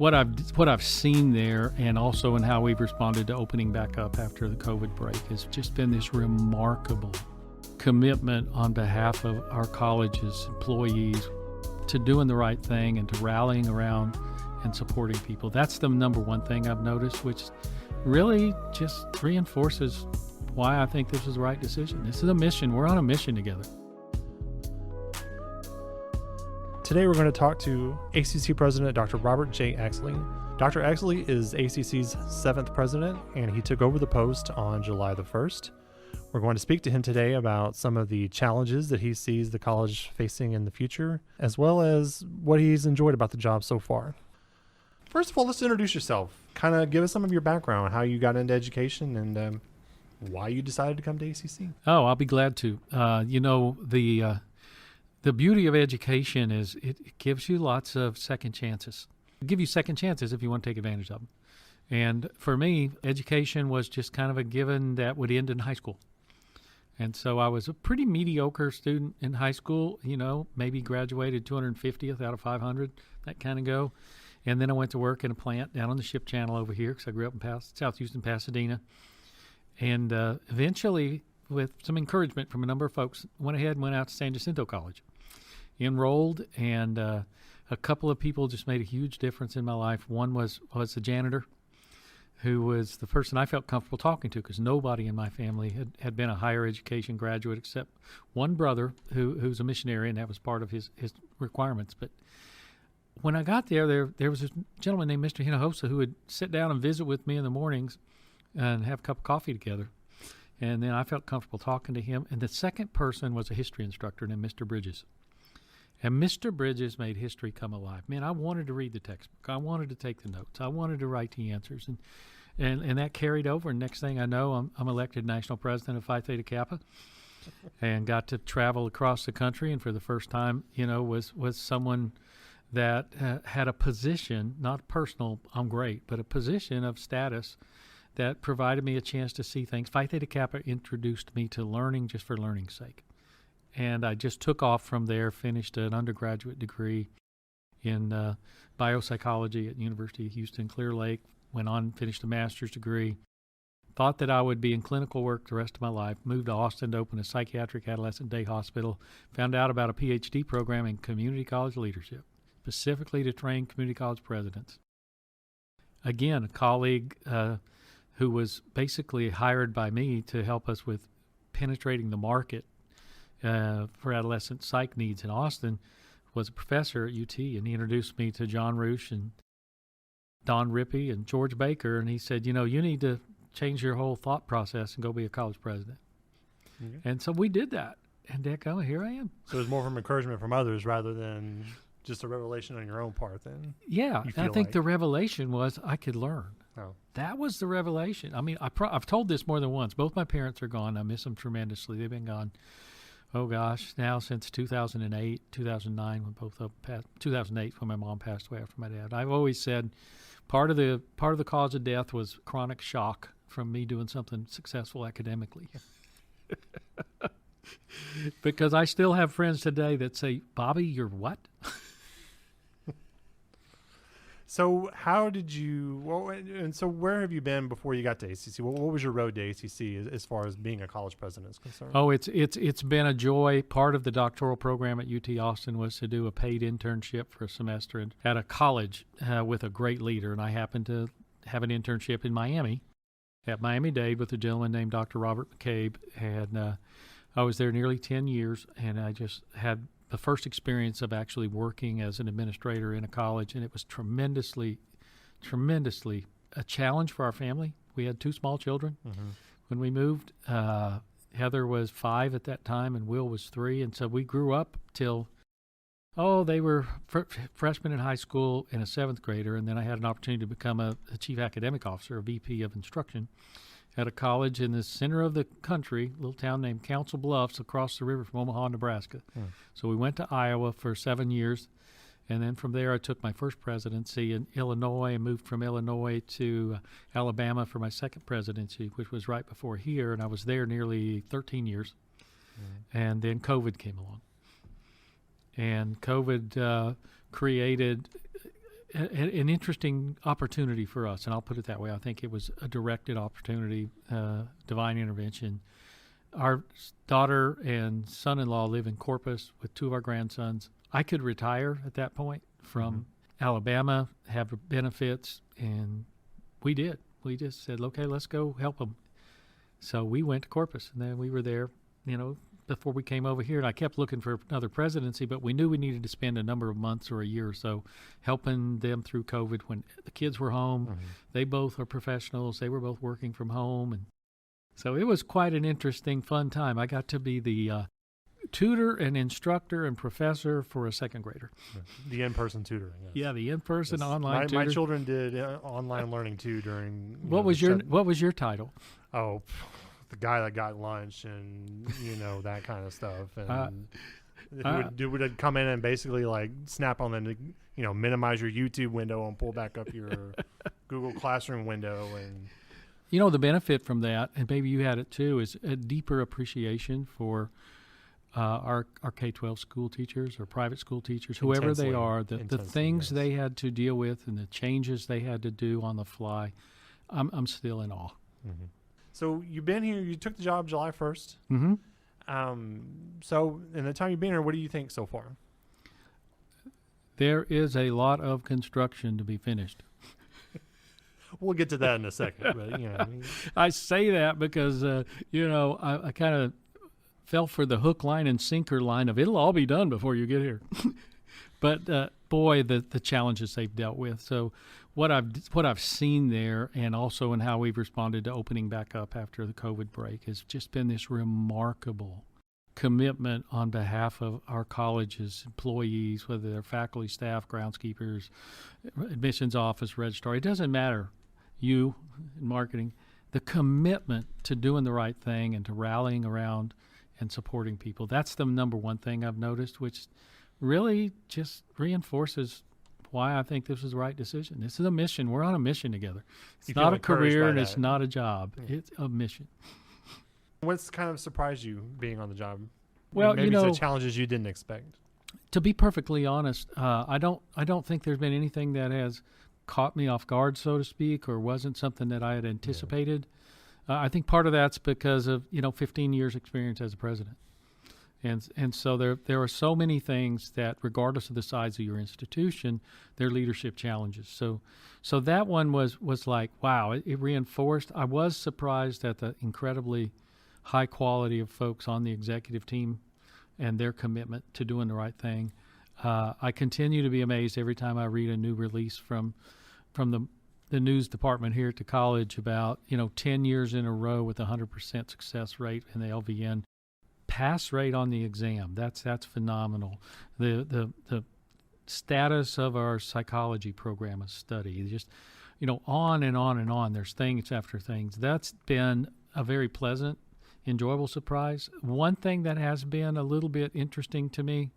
what I've seen there, and also in how we've responded to opening back up after the COVID break, has just been this remarkable commitment on behalf of our college's employees to doing the right thing and to rallying around and supporting people. That's the number one thing I've noticed, which really just reinforces why I think this was the right decision. This is a mission. We're on a mission together. Today we're going to talk to ACC President Dr. Robert J. Exley. Dr. Exley is ACC's 7th president, and he took over the post on July the 1st. We're going to speak to him today about some of the challenges that he sees the college facing in the future, as well as what he's enjoyed about the job so far. First of all, let's introduce yourself. Kind of give us some of your background, how you got into education, and why you decided to come to ACC. Oh, I'll be glad to. The beauty of education is it gives you lots of second chances. It'll give you second chances if you want to take advantage of them. And for me, education was just kind of a given that would end in high school. And so I was a pretty mediocre student in high school, maybe graduated 250th out of 500, that kind of go. And then I went to work in a plant down on the ship channel over here because I grew up in South Houston, Pasadena. And eventually, with some encouragement from a number of folks, went ahead and went out to San Jacinto College. Enrolled, and a couple of people just made a huge difference in my life. One was the janitor, who was the person I felt comfortable talking to, because nobody in my family had been a higher education graduate except one brother who's a missionary, and that was part of his requirements. But when I got there was this gentleman named Mr. Hinojosa who would sit down and visit with me in the mornings and have a cup of coffee together. And then I felt comfortable talking to him. And the second person was a history instructor named Mr. Bridges. And Mr. Bridges made history come alive. Man, I wanted to read the textbook. I wanted to take the notes. I wanted to write the answers. And that carried over. And next thing I know, I'm elected national president of Phi Theta Kappa and got to travel across the country. And for the first time, was someone that had a position, not personal, I'm great, but a position of status that provided me a chance to see things. Phi Theta Kappa introduced me to learning just for learning's sake. And I just took off from there, finished an undergraduate degree in biopsychology at University of Houston, Clear Lake, went on, finished a master's degree, thought that I would be in clinical work the rest of my life, moved to Austin to open a psychiatric adolescent day hospital, found out about a PhD program in community college leadership, specifically to train community college presidents. Again, a colleague who was basically hired by me to help us with penetrating the market for adolescent psych needs in Austin, was a professor at UT, and he introduced me to John Roosh and Don Rippey and George Baker, and he said, you need to change your whole thought process and go be a college president. Okay. And so we did that, and here I am. So it was more from encouragement from others rather than just a revelation on your own part then? Yeah, I think the revelation was I could learn. Oh. That was the revelation. I mean, I've told this more than once. Both my parents are gone. I miss them tremendously. They've been gone, now since 2008, 2009, when both of them passed. 2008, when my mom passed away after my dad. I've always said part of the cause of death was chronic shock from me doing something successful academically. Because I still have friends today that say, Bobby, you're what? So how did you, and so where have you been before you got to ACC? What was your road to ACC as far as being a college president is concerned? Oh, it's been a joy. Part of the doctoral program at UT Austin was to do a paid internship for a semester at a college with a great leader. And I happened to have an internship in Miami, at Miami-Dade, with a gentleman named Dr. Robert McCabe. And I was there nearly 10 years, and I just had the first experience of actually working as an administrator in a college, and it was tremendously a challenge for our family. We had 2 small children when we moved. Heather was 5 at that time, and Will was 3, and so we grew up till, they were freshmen in high school and a 7th grader, and then I had an opportunity to become a chief academic officer, a VP of instruction, at a college in the center of the country, a little town named Council Bluffs, across the river from Omaha, Nebraska. So we went to Iowa for 7 years, and then from there I took my first presidency in Illinois and moved from Illinois to Alabama for my second presidency, which was right before here, and I was there nearly 13 years. And then COVID came along. And COVID created an interesting opportunity for us, and I'll put it that way. I think it was a directed opportunity, divine intervention. Our daughter and son-in-law live in Corpus with two of our grandsons. I could retire at that point from Alabama, have benefits, and we did. We just said, okay, let's go help them. So we went to Corpus, and then we were there, before we came over here. And I kept looking for another presidency, but we knew we needed to spend a number of months or a year or so helping them through COVID when the kids were home. They both are professionals. They were both working from home. And so it was quite an interesting, fun time. I got to be the tutor and instructor and professor for a second grader. The in-person tutoring. Yes. Yeah, the in-person online tutor. My children did online learning too during. What was your title? Oh, the guy that got lunch and that kind of stuff. And would come in and basically like snap on them to minimize your YouTube window and pull back up your Google Classroom window. And the benefit from that, and maybe you had it too, is a deeper appreciation for our K-12 school teachers or private school teachers, whoever they are, the things they had to deal with and the changes they had to do on the fly. I'm still in awe. So you've been here. You took the job July 1st. So in the time you've been here, what do you think so far? There is a lot of construction to be finished. We'll get to that in a second. But I say that because I kind of fell for the hook, line, and sinker line of it'll all be done before you get here. But boy, the challenges they've dealt with. So what I've seen there, and also in how we've responded to opening back up after the COVID break, has just been this remarkable commitment on behalf of our college's employees, whether they're faculty, staff, groundskeepers, admissions office, registrar. It doesn't matter. You in marketing, the commitment to doing the right thing and to rallying around and supporting people. That's the number one thing I've noticed, which really just reinforces why I think this is the right decision. This is a mission. We're on a mission together. It's not a career and it's not a job. It's a mission. What's kind of surprised you being on the job? Well, maybe some challenges you didn't expect. To be perfectly honest, I don't think there's been anything that has caught me off guard, so to speak, or wasn't something that I had anticipated. I think part of that's because of 15 years experience as a president. And so there are so many things that, regardless of the size of your institution, they're leadership challenges. So that one was like, wow, it reinforced. I was surprised at the incredibly high quality of folks on the executive team and their commitment to doing the right thing. I continue to be amazed every time I read a new release from the news department here at the college about 10 years in a row with 100% success rate in the LVN. Pass rate on the exam, that's phenomenal. The status of our psychology program of study, just on and on and on. There's things after things. That's been a very pleasant, enjoyable surprise. One thing that has been a little bit interesting to me,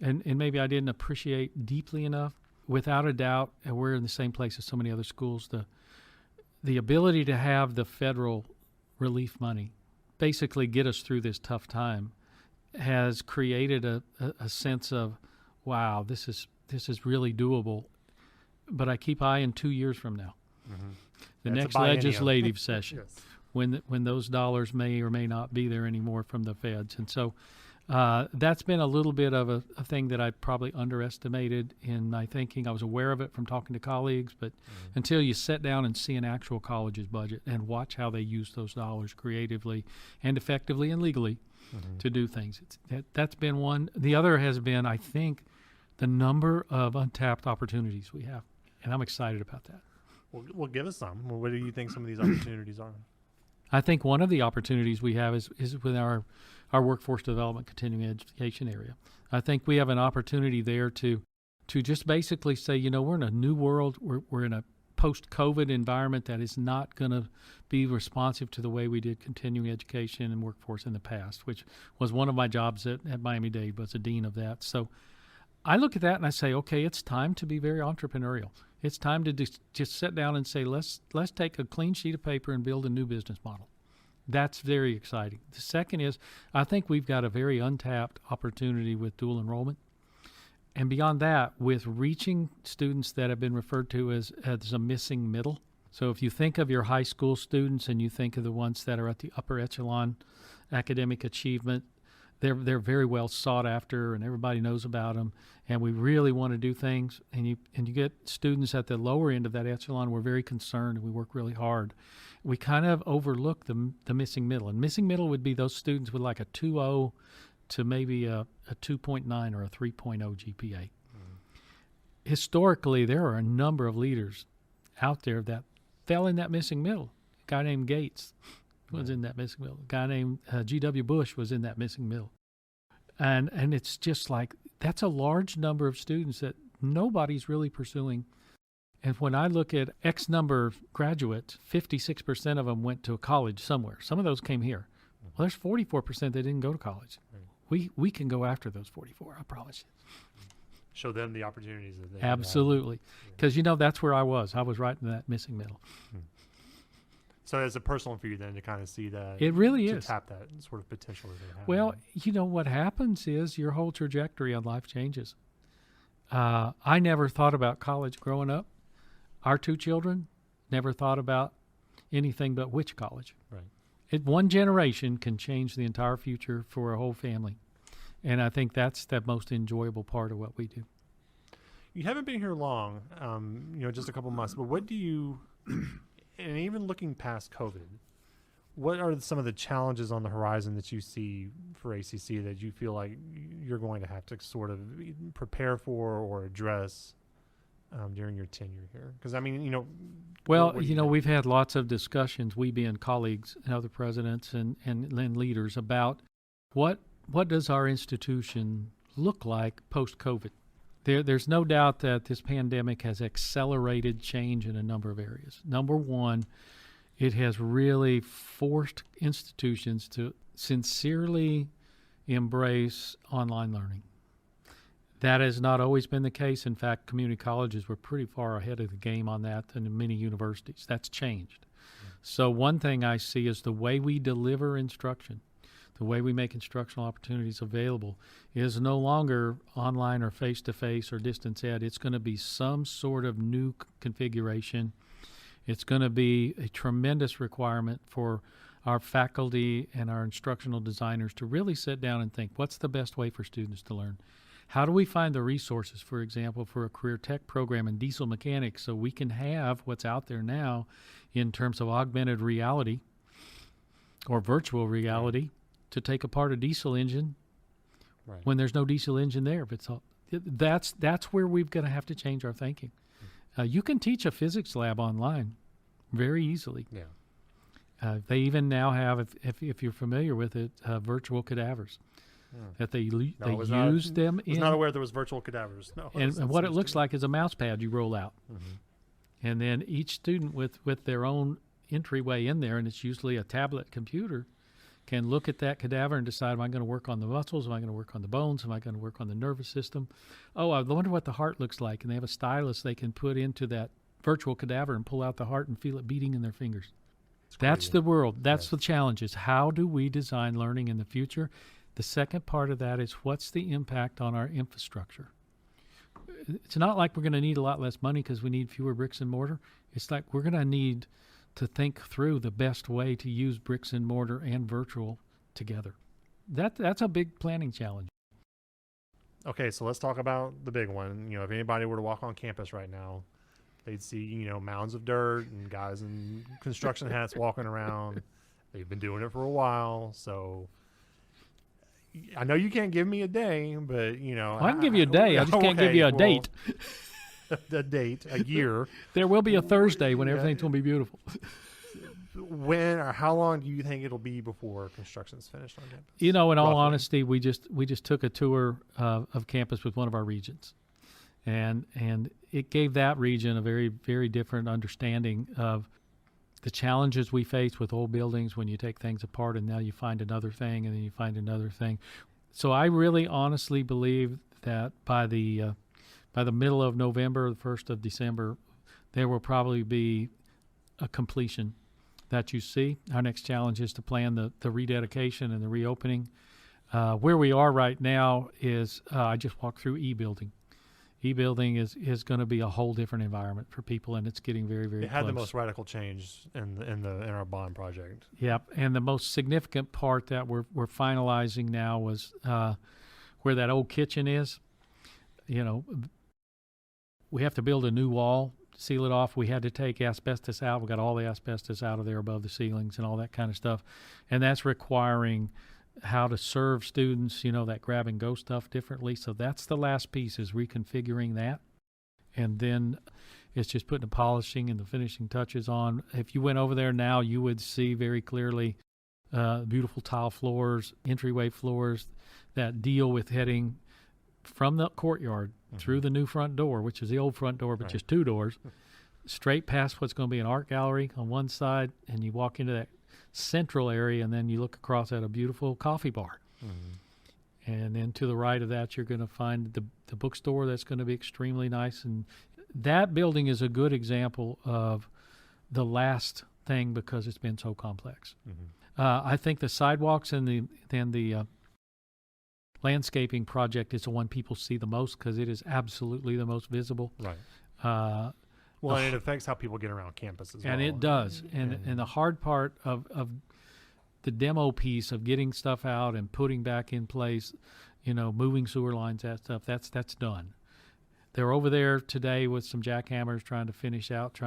and maybe I didn't appreciate deeply enough, without a doubt, and we're in the same place as so many other schools, the ability to have the federal relief money basically get us through this tough time has created a sense of, wow, this is really doable. But I keep eyeing 2 years from now, the next legislative session, yes. when those dollars may or may not be there anymore from the feds. And so that's been a little bit of a thing that I probably underestimated in my thinking. I was aware of it from talking to colleagues, but until you sit down and see an actual college's budget and watch how they use those dollars creatively and effectively and legally to do things, that's been one. The other has been, I think, the number of untapped opportunities we have, and I'm excited about that. Well, give us some. What do you think some of these opportunities are? I think one of the opportunities we have is with our workforce development continuing education area. I think we have an opportunity there to just basically say, we're in a new world. We're in a post-COVID environment that is not going to be responsive to the way we did continuing education and workforce in the past, which was one of my jobs at Miami-Dade, was a dean of that. So I look at that and I say, okay, it's time to be very entrepreneurial. It's time to just sit down and say, let's take a clean sheet of paper and build a new business model. That's very exciting. The second is, I think we've got a very untapped opportunity with dual enrollment. And beyond that, with reaching students that have been referred to as a missing middle. So if you think of your high school students and you think of the ones that are at the upper echelon academic achievement, they're very well sought after and everybody knows about them. And we really want to do things. And you get students at the lower end of that echelon. We're very concerned and we work really hard. We kind of overlook the missing middle. And missing middle would be those students with like a 2.0 to maybe a 2.9 or a 3.0 GPA. Historically, there are a number of leaders out there that fell in that missing middle. A guy named Gates was in that missing middle. A guy named G.W. Bush was in that missing middle. And it's just like, that's a large number of students that nobody's really pursuing. And when I look at X number of graduates, 56% of them went to a college somewhere. Some of those came here. Well, there's 44% that didn't go to college. We can go after those 44, I promise you. Show them the opportunities that they Absolutely. Because, that's where I was. I was right in that missing middle. So it's a personal for you then to kind of see that. It really to is. tap that sort of potential that they have. Well, what happens is your whole trajectory on life changes. I never thought about college growing up. Our two children never thought about anything but which college. Right. One generation can change the entire future for a whole family. And I think that's the most enjoyable part of what we do. You haven't been here long, just a couple months, but what do you, and even looking past COVID, what are some of the challenges on the horizon that you see for ACC that you feel like you're going to have to sort of prepare for or address during your tenure here? Because, Well, what do you think? we've had lots of discussions, we being colleagues and other presidents and leaders, about what does our institution look like post-COVID. There's no doubt that this pandemic has accelerated change in a number of areas. Number one, it has really forced institutions to sincerely embrace online learning. That has not always been the case. In fact, community colleges were pretty far ahead of the game on that than many universities. That's changed. So one thing I see is the way we deliver instruction, the way we make instructional opportunities available is no longer online or face-to-face or distance ed. It's going to be some sort of new configuration. It's going to be a tremendous requirement for our faculty and our instructional designers to really sit down and think, what's the best way for students to learn? How do we find the resources, for example, for a career tech program in diesel mechanics so we can have what's out there now in terms of augmented reality or virtual reality to take apart a diesel engine when there's no diesel engine there? That's where we're going to have to change our thinking. You can teach a physics lab online very easily. Yeah. They even now have, if you're familiar with it, virtual cadavers. That they use them in. I was not aware there was virtual cadavers. No. And what it looks like is a mouse pad you roll out. And then each student with their own entryway in there, and it's usually a tablet computer, can look at that cadaver and decide, am I going to work on the muscles? Am I going to work on the bones? Am I going to work on the nervous system? Oh, I wonder what the heart looks like. And they have a stylus they can put into that virtual cadaver and pull out the heart and feel it beating in their fingers. That's the world. That's the challenge, is how do we design learning in the future? The second part of that is, what's the impact on our infrastructure? It's not like we're going to need a lot less money because we need fewer bricks and mortar. It's like we're going to need to think through the best way to use bricks and mortar and virtual together. That's a big planning challenge. Okay, so let's talk about the big one. If anybody were to walk on campus right now, they'd see, mounds of dirt and guys in construction hats walking around. They've been doing it for a while, so I know you can't give me a day, but I can give you a day. I just can't give you a date. A date, a year. There will be a Thursday when everything's going to be beautiful. When or how long do you think it'll be before construction's finished on campus? In all honesty, we just took a tour of campus with one of our regions, and it gave that region a very, very different understanding of the challenges we face with old buildings when you take things apart and now you find another thing and then you find another thing. So I really honestly believe that by the middle of November, the 1st of December, there will probably be a completion that you see. Our next challenge is to plan the rededication and the reopening. Where we are right now is I just walked through e-building. E-building is going to be a whole different environment for people, and it's getting very, very It had close. the most radical change in our bond project. Yep, and the most significant part that we're finalizing now was where that old kitchen is. You know, we have to build a new wall, seal it off. We had to take asbestos out. We got all the asbestos out of there above the ceilings and all that kind of stuff, and that's requiring how to serve students, that grab and go stuff differently. So that's the last piece, is reconfiguring that. And then it's just putting the polishing and the finishing touches on. If you went over there now, you would see very clearly beautiful tile floors, entryway floors that deal with heading from the courtyard through the new front door, which is the old front door, but just two doors, straight past what's going to be an art gallery on one side, and you walk into that central area, and then you look across at a beautiful coffee bar. And then to the right of that, you're going to find the bookstore that's going to be extremely nice. And that building is a good example of the last thing because it's been so complex. I think the sidewalks and the landscaping project is the one people see the most because it is absolutely the most visible. Right. Well, and it affects how people get around campus as well. And it does. And the hard part of the demo piece of getting stuff out and putting back in place, moving sewer lines, that stuff, that's done. They're over there today with some jackhammers trying to finish out,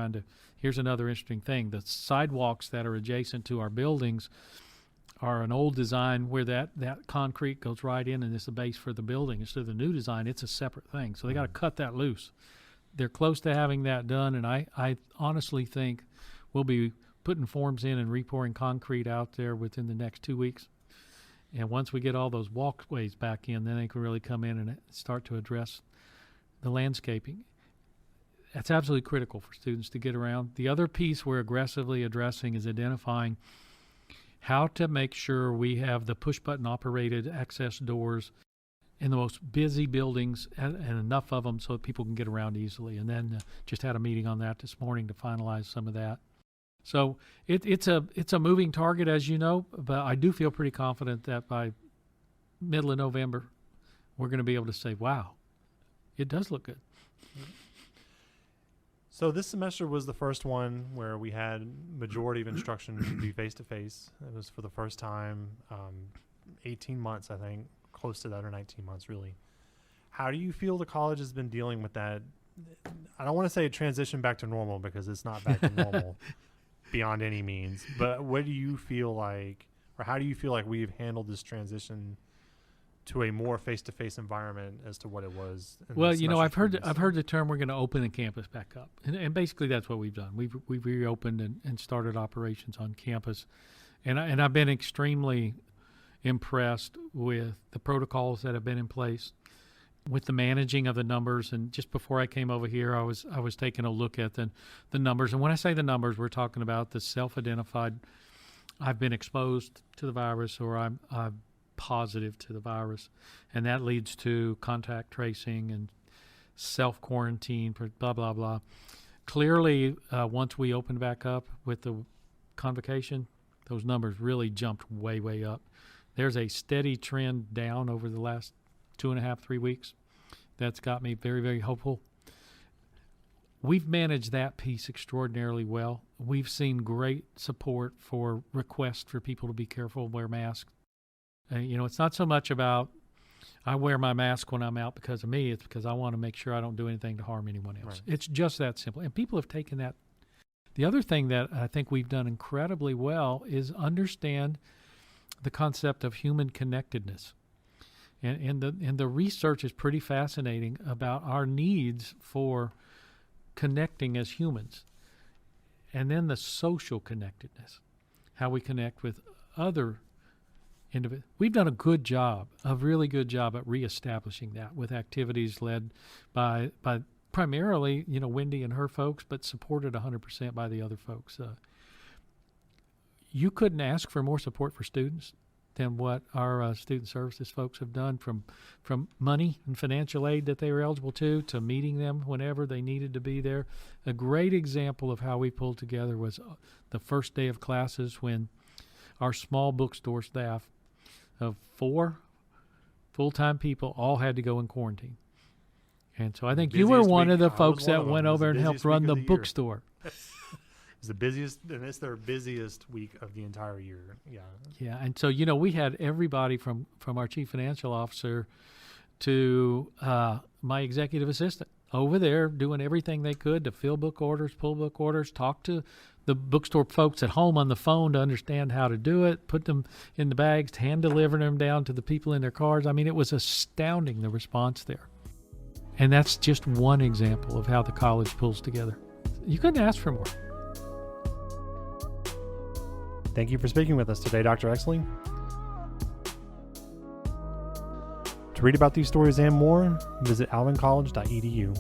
here's another interesting thing. The sidewalks that are adjacent to our buildings are an old design where that concrete goes right in and it's the base for the building. Instead of the new design, it's a separate thing. So they got to cut that loose. They're close to having that done, and I honestly think we'll be putting forms in and repouring concrete out there within the next 2 weeks. And once we get all those walkways back in, then they can really come in and start to address the landscaping. That's absolutely critical for students to get around. The other piece we're aggressively addressing is identifying how to make sure we have the push-button operated access doors in the most busy buildings and enough of them so that people can get around easily. And then just had a meeting on that this morning to finalize some of that. So it's a moving target, as you know, but I do feel pretty confident that by middle of November, we're going to be able to say, wow, it does look good. So this semester was the first one where we had majority of instruction be face-to-face. It was for the first time, 18 months, I think, close to that, or 19 months, really. How do you feel the college has been dealing with that? I don't want to say transition back to normal because it's not back to normal beyond any means. But what do you feel like, or how do you feel like we've handled this transition to a more face-to-face environment as to what it was? Well, I've heard the term we're going to open the campus back up, and basically that's what we've done. We've reopened and started operations on campus, and I've been extremely impressed with the protocols that have been in place, with the managing of the numbers. And just before I came over here, I was taking a look at the numbers. And when I say the numbers, we're talking about the self-identified, I've been exposed to the virus, or I'm positive to the virus. And that leads to contact tracing and self-quarantine, blah, blah, blah. Clearly, once we opened back up with the convocation, those numbers really jumped way, way up. There's a steady trend down over the last 2.5, 3 weeks. That's got me very, very hopeful. We've managed that piece extraordinarily well. We've seen great support for requests for people to be careful, wear masks. It's not so much about I wear my mask when I'm out because of me. It's because I want to make sure I don't do anything to harm anyone else. Right. It's just that simple. And people have taken that. The other thing that I think we've done incredibly well is understand the concept of human connectedness. And the research is pretty fascinating about our needs for connecting as humans. And then the social connectedness, how we connect with other individuals. We've done a really good job at reestablishing that with activities led by primarily, Wendy and her folks, but supported 100% by the other folks. You couldn't ask for more support for students than what our student services folks have done, from money and financial aid that they were eligible to meeting them whenever they needed to be there. A great example of how we pulled together was the first day of classes when our small bookstore staff of 4 full-time people all had to go in quarantine. And so I think you were one of the folks that went over and helped run the year. bookstore. It's the busiest, and it's their busiest week of the entire year. Yeah. Yeah, and so we had everybody from our chief financial officer to my executive assistant over there doing everything they could to fill book orders, pull book orders, talk to the bookstore folks at home on the phone to understand how to do it, put them in the bags, hand deliver them down to the people in their cars. I mean, it was astounding, the response there. And that's just one example of how the college pulls together. You couldn't ask for more. Thank you for speaking with us today, Dr. Exley. To read about these stories and more, visit alvincollege.edu.